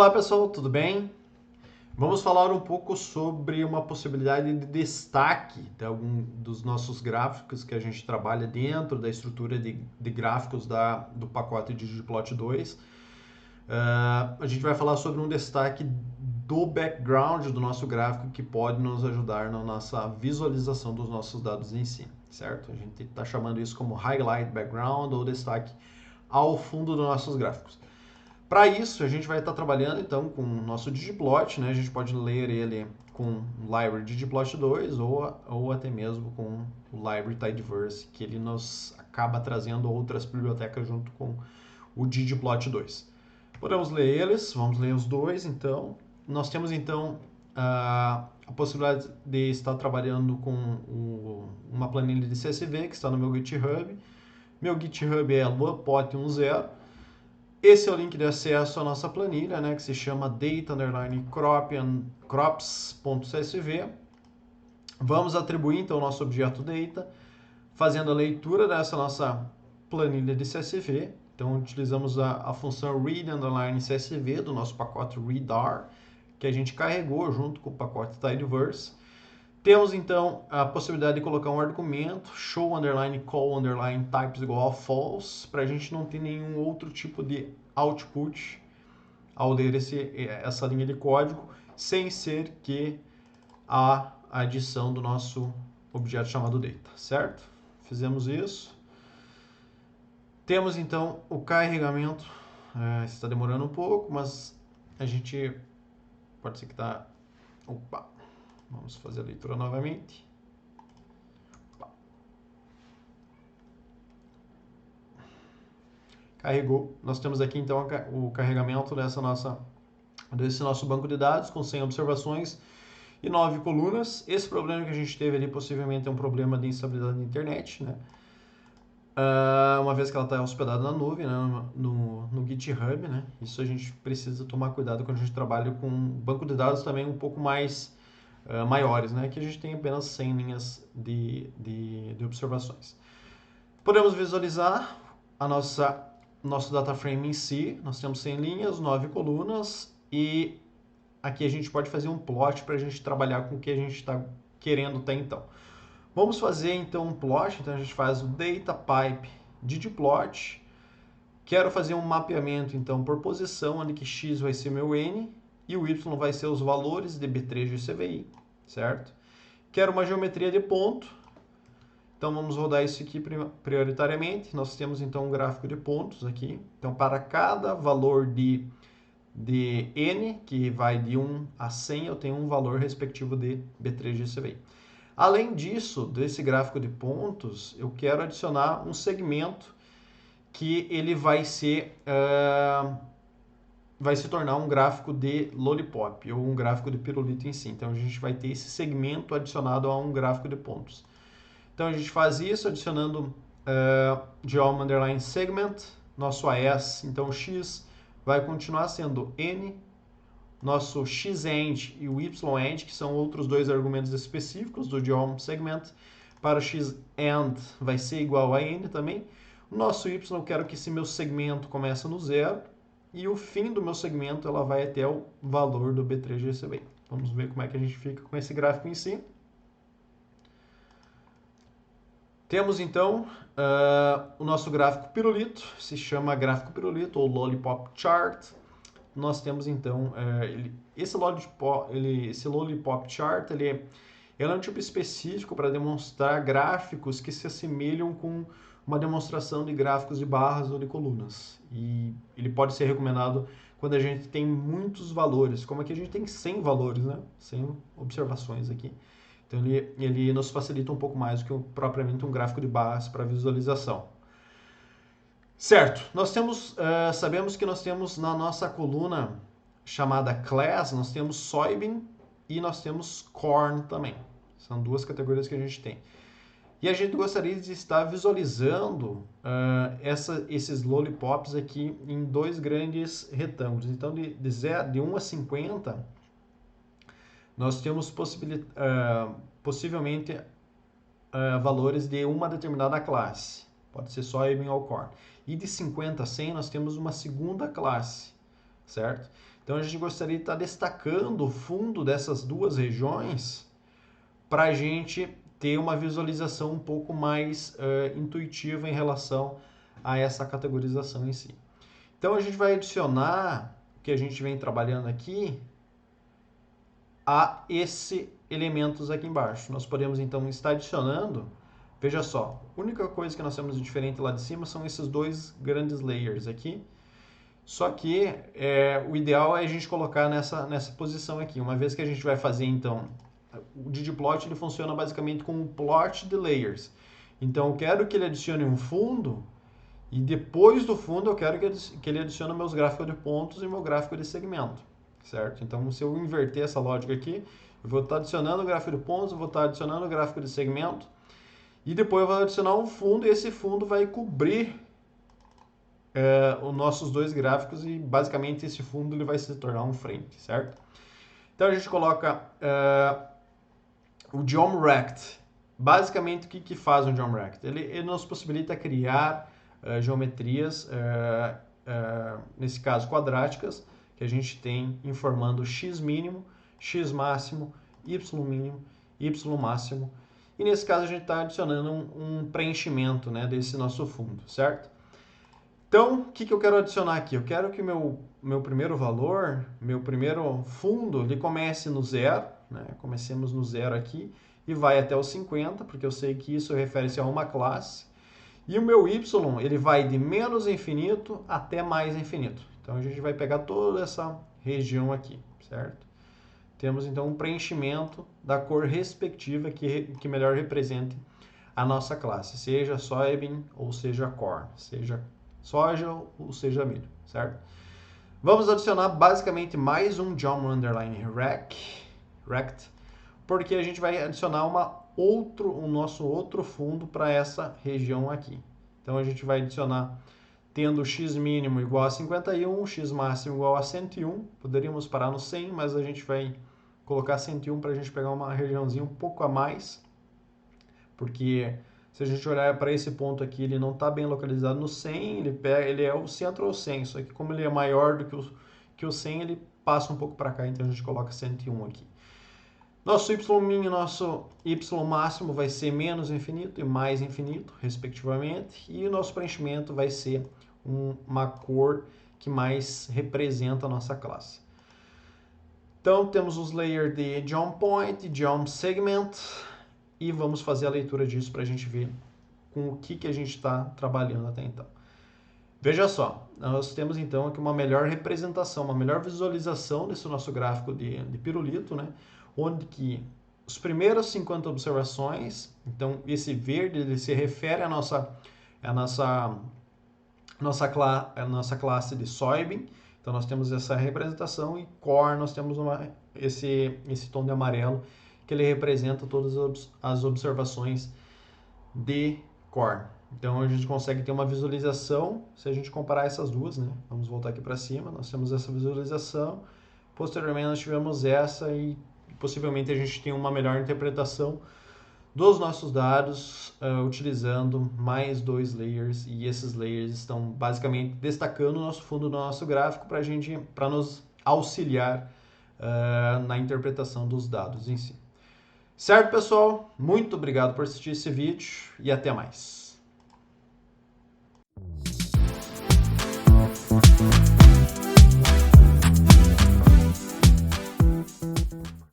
Olá pessoal, tudo bem? Vamos falar um pouco sobre uma possibilidade de destaque de algum dos nossos gráficos que a gente trabalha dentro da estrutura de gráficos do pacote de ggplot 2. A gente vai falar sobre um destaque do background do nosso gráfico que pode nos ajudar na nossa visualização dos nossos dados em si, certo? A gente está chamando isso como highlight background ou destaque ao fundo dos nossos gráficos. Para isso, a gente vai estar trabalhando então com o nosso ggplot, né? A gente pode ler ele com o library ggplot 2 ou até mesmo com o library tidyverse, que ele nos acaba trazendo outras bibliotecas junto com o ggplot 2. Podemos ler eles, vamos ler os dois então. Nós temos então a possibilidade de estar trabalhando com uma planilha de CSV que está no meu GitHub. Meu GitHub é luapot10. Esse é o link de acesso à nossa planilha, né, que se chama data_crops.csv. Vamos atribuir então o nosso objeto data, fazendo a leitura dessa nossa planilha de CSV. Então utilizamos a função read_csv do nosso pacote readr, que a gente carregou junto com o pacote tidyverse. Temos então a possibilidade de colocar um argumento show_call_types igual a false, para a gente não ter nenhum outro tipo de output ao ler essa linha de código, sem ser que a adição do nosso objeto chamado data, certo? Fizemos isso. Temos então o carregamento, está demorando um pouco, mas a gente pode ser que está... Opa! Vamos fazer a leitura novamente. Carregou. Nós temos aqui então o carregamento desse nosso banco de dados com 100 observações e 9 colunas. Esse problema que a gente teve ali possivelmente é um problema de instabilidade da internet, né? Uma vez que ela está hospedada na nuvem, né? no GitHub, né? Isso a gente precisa tomar cuidado quando a gente trabalha com um banco de dados também um pouco mais maiores, né? Que a gente tem apenas 100 linhas de observações. Podemos visualizar nosso data frame em si. Nós temos 100 linhas, 9 colunas e aqui a gente pode fazer um plot para a gente trabalhar com o que a gente está querendo até então. Vamos fazer então um plot, então a gente faz o data pipe ggplot. Quero fazer um mapeamento então por posição, onde que x vai ser meu n e o y vai ser os valores de B3 de CVI, certo? Quero uma geometria de ponto, então vamos rodar isso aqui prioritariamente. Nós temos então um gráfico de pontos aqui. Então para cada valor de n, que vai de 1 a 100, eu tenho um valor respectivo de B3 de CVI. Além disso, desse gráfico de pontos, eu quero adicionar um segmento que ele vai se tornar um gráfico de lollipop ou um gráfico de pirulito em si. Então a gente vai ter esse segmento adicionado a um gráfico de pontos. Então a gente faz isso adicionando geom_segment, nosso AS, então x vai continuar sendo n, nosso x_end e o y_end, que são outros dois argumentos específicos do geom_segment. Para o x_end vai ser igual a n também. O nosso y, eu quero que esse meu segmento comece no 0 e o fim do meu segmento ela vai até o valor do B3 de CVI. Vamos ver como é que a gente fica com esse gráfico em si. Temos então o nosso gráfico pirulito, se chama gráfico pirulito ou lollipop chart. Nós temos então esse lollipop chart, ele é um tipo específico para demonstrar gráficos que se assemelham com uma demonstração de gráficos de barras ou de colunas. E ele pode ser recomendado quando a gente tem muitos valores, como aqui a gente tem 100 valores, né? 100 observações aqui. Então ele nos facilita um pouco mais do que propriamente um gráfico de barras para visualização. Certo, nós temos, sabemos que nós temos na nossa coluna chamada class, nós temos soybean e nós temos corn também. São duas categorias que a gente tem. E a gente gostaria de estar visualizando esses lollipops aqui em dois grandes retângulos. Então, de 1 a 50, nós temos possivelmente valores de uma determinada classe. Pode ser soybean ou corn. E de 50 a 100 nós temos uma segunda classe, certo? Então a gente gostaria de estar destacando o fundo dessas duas regiões para a gente ter uma visualização um pouco mais intuitiva em relação a essa categorização em si. Então a gente vai adicionar o que a gente vem trabalhando aqui a esses elementos aqui embaixo. Nós podemos então estar adicionando, veja só, a única coisa que nós temos de diferente lá de cima são esses dois grandes layers aqui. Só que o ideal é a gente colocar nessa posição aqui. Uma vez que a gente vai fazer então, o ggplot ele funciona basicamente como um plot de layers. Então eu quero que ele adicione um fundo e depois do fundo eu quero que ele adicione meus gráficos de pontos e meu gráfico de segmento, certo? Então se eu inverter essa lógica aqui, eu vou estar adicionando o gráfico de pontos, eu vou estar adicionando o gráfico de segmento e depois eu vou adicionar um fundo e esse fundo vai cobrir os nossos dois gráficos e basicamente esse fundo ele vai se tornar um frame, certo? Então a gente coloca o Geom Rect. Basicamente o que faz o Geom Rect? Ele nos possibilita criar geometrias, nesse caso quadráticas, que a gente tem informando x mínimo, x máximo, y mínimo, y máximo. E nesse caso a gente está adicionando um preenchimento, né, desse nosso fundo, certo? Então, o que eu quero adicionar aqui? Eu quero que meu primeiro valor, meu primeiro fundo, ele comece no zero, né? Comecemos no zero aqui e vai até os 50, porque eu sei que isso refere-se a uma classe. E o meu y, ele vai de menos infinito até mais infinito. Então, a gente vai pegar toda essa região aqui, certo? Temos, então, um preenchimento da cor respectiva que melhor represente a nossa classe, seja soybean ou seja corn, seja soja ou seja milho, certo? Vamos adicionar basicamente mais um Geom underline rect, porque a gente vai adicionar o nosso outro fundo para essa região aqui. Então a gente vai adicionar tendo x mínimo igual a 51, x máximo igual a 101. Poderíamos parar no 100, mas a gente vai colocar 101 para a gente pegar uma regiãozinha um pouco a mais, porque se a gente olhar para esse ponto aqui, ele não está bem localizado no 100, ele é o centro ou 100, só que como ele é maior do que o 100, ele passa um pouco para cá, então a gente coloca 101 aqui. Nosso y min e nosso y máximo vai ser menos infinito e mais infinito, respectivamente, e o nosso preenchimento vai ser uma cor que mais representa a nossa classe. Então, temos os layers de Geom Point, Geom Segment, e vamos fazer a leitura disso para a gente ver com o que a gente está trabalhando até então. Veja só, nós temos então aqui uma melhor representação, uma melhor visualização desse nosso gráfico de pirulito, né? Onde que os primeiros 50 observações, então esse verde ele se refere à nossa classe de soybean, então nós temos essa representação, e corn nós temos esse tom de amarelo que ele representa todas as observações de corn. Então a gente consegue ter uma visualização se a gente comparar essas duas, né? Vamos voltar aqui para cima, nós temos essa visualização, posteriormente nós tivemos essa e possivelmente a gente tem uma melhor interpretação dos nossos dados utilizando mais dois layers, e esses layers estão basicamente destacando o nosso fundo do nosso gráfico para nos auxiliar na interpretação dos dados em si. Certo, pessoal? Muito obrigado por assistir esse vídeo e até mais.